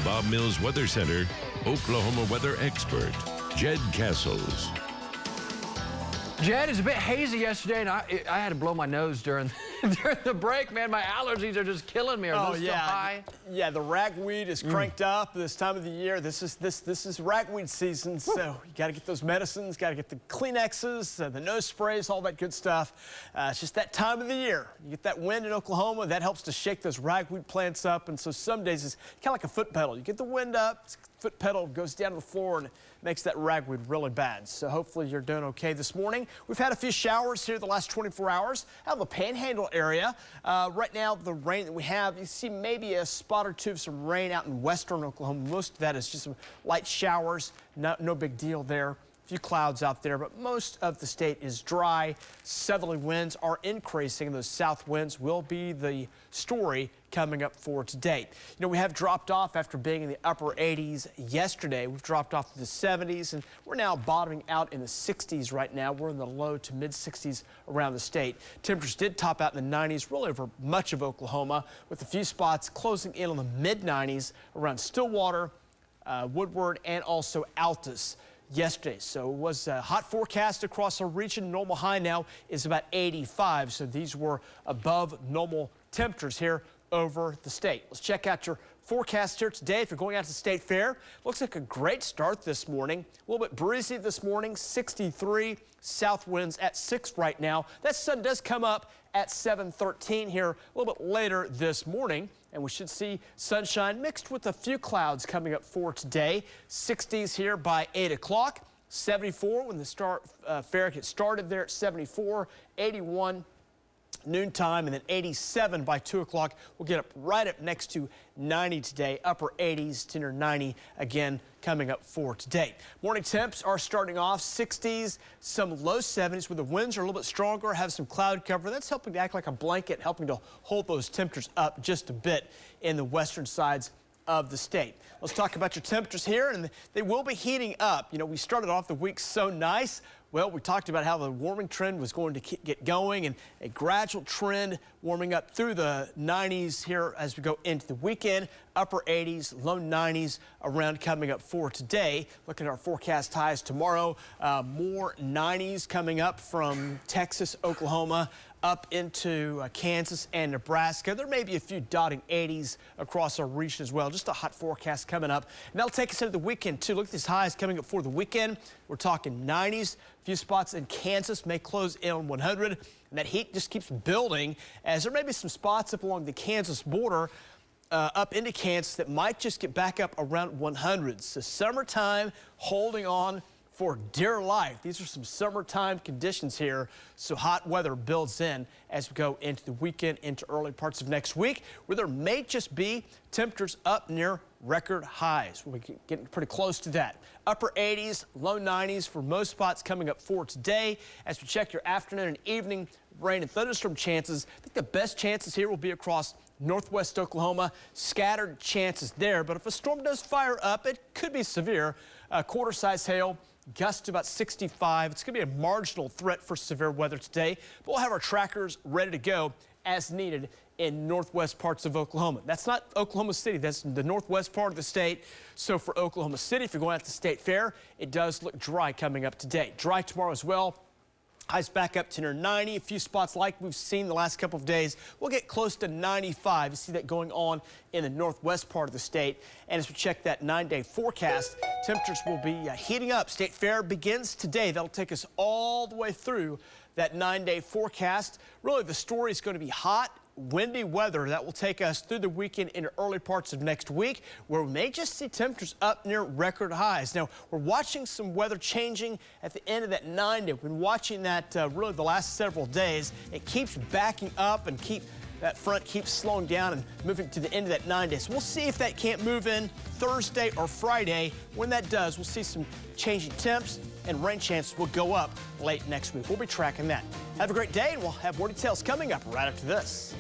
Bob Mills Weather Center, Oklahoma weather expert, Jed Castles. Jed, is a bit hazy yesterday, and I had to blow my nose during the break, man. My allergies are just killing me. Are those still high? Yeah, the ragweed is cranked up this time of the year. This is ragweed season, so you got to get those medicines, got to get the Kleenexes, the nose sprays, all that good stuff. It's just that time of the year. You get that wind in Oklahoma, that helps to shake those ragweed plants up, and so some days it's kind of like a foot pedal. You get the wind up, foot pedal goes down to the floor and makes that ragweed really bad. So hopefully you're doing okay this morning. We've had a few showers here the last 24 hours out of the Panhandle area. Right now, the rain that we have, you see maybe a spot or two of some rain out in western Oklahoma. Most of that is just some light showers. No big deal there. A few clouds out there, but most of the state is dry. Southerly winds are increasing. Those south winds will be the story coming up for today. You know, we have dropped off after being in the upper 80s yesterday. We've dropped off to the 70s, and we're now bottoming out in the 60s right now. We're in the low to mid 60s around the state. Temperatures did top out in the 90s really over much of Oklahoma, with a few spots closing in on the mid 90s around Stillwater, Woodward, and also Altus yesterday. So it was a hot forecast across our region. Normal high now is about 85. So these were above normal temperatures here over the state. Let's check out your forecast here today. If you're going out to State Fair, looks like a great start this morning. A little bit breezy this morning, 63, south winds at 6 right now. That sun does come up at 7:13 here a little bit later this morning, and we should see sunshine mixed with a few clouds coming up for today. 60s here by 8 o'clock, 74 when the fair gets started there at 74, 81 noontime, and then 87 by 2 o'clock. We'll get up right up next to 90 today, upper 80s to near 90 again coming up for today. Morning temps are starting off 60s, some low 70s where the winds are a little bit stronger, have some cloud cover. That's helping to act like a blanket, helping to hold those temperatures up just a bit in the western sides of the state. Let's talk about your temperatures here, and they will be heating up. You know, we started off the week so nice. Well, we talked about how the warming trend was going to get going, and a gradual trend warming up through the 90s here as we go into the weekend. Upper 80s, low 90s around coming up for today. Looking at our forecast highs tomorrow, more 90s coming up from Texas, Oklahoma, up into Kansas and Nebraska. There may be a few dotting 80s across our region as well. Just a hot forecast coming up. And that'll take us into the weekend, too. Look at these highs coming up for the weekend. We're talking 90s. A few spots in Kansas may close in on 100. And that heat just keeps building as there may be some spots up along the Kansas border up into Kansas that might just get back up around 100. So summertime holding on for dear life. These are some summertime conditions here, so hot weather builds in as we go into the weekend, into early parts of next week, where there may just be temperatures up near record highs. We're getting pretty close to that. Upper 80s, low 90s for most spots coming up for today. As we check your afternoon and evening rain and thunderstorm chances, I think the best chances here will be across northwest Oklahoma. Scattered chances there, but if a storm does fire up, it could be severe. Quarter-size hail, gusts to about 65. It's going to be a marginal threat for severe weather today, but we'll have our trackers ready to go as needed in northwest parts of Oklahoma. That's not Oklahoma City. That's the northwest part of the state. So for Oklahoma City, if you're going out to State Fair, it does look dry coming up today. Dry tomorrow as well. Highs back up to near 90. A few spots like we've seen the last couple of days. We'll get close to 95. You see that going on in the northwest part of the state. And as we check that 9-day forecast, temperatures will be heating up. State Fair begins today. That'll take us all the way through that 9-day forecast. Really, the story is going to be hot, windy weather that will take us through the weekend into early parts of next week, where we may just see temperatures up near record highs. Now, we're watching some weather changing at the end of that 9-day. We've been watching that really the last several days. It keeps backing up and that front keeps slowing down and moving to the end of that 9 days. So we'll see if that can't move in Thursday or Friday. When that does, we'll see some changing temps, and rain chances will go up late next week. We'll be tracking that. Have a great day, and we'll have more details coming up right after this.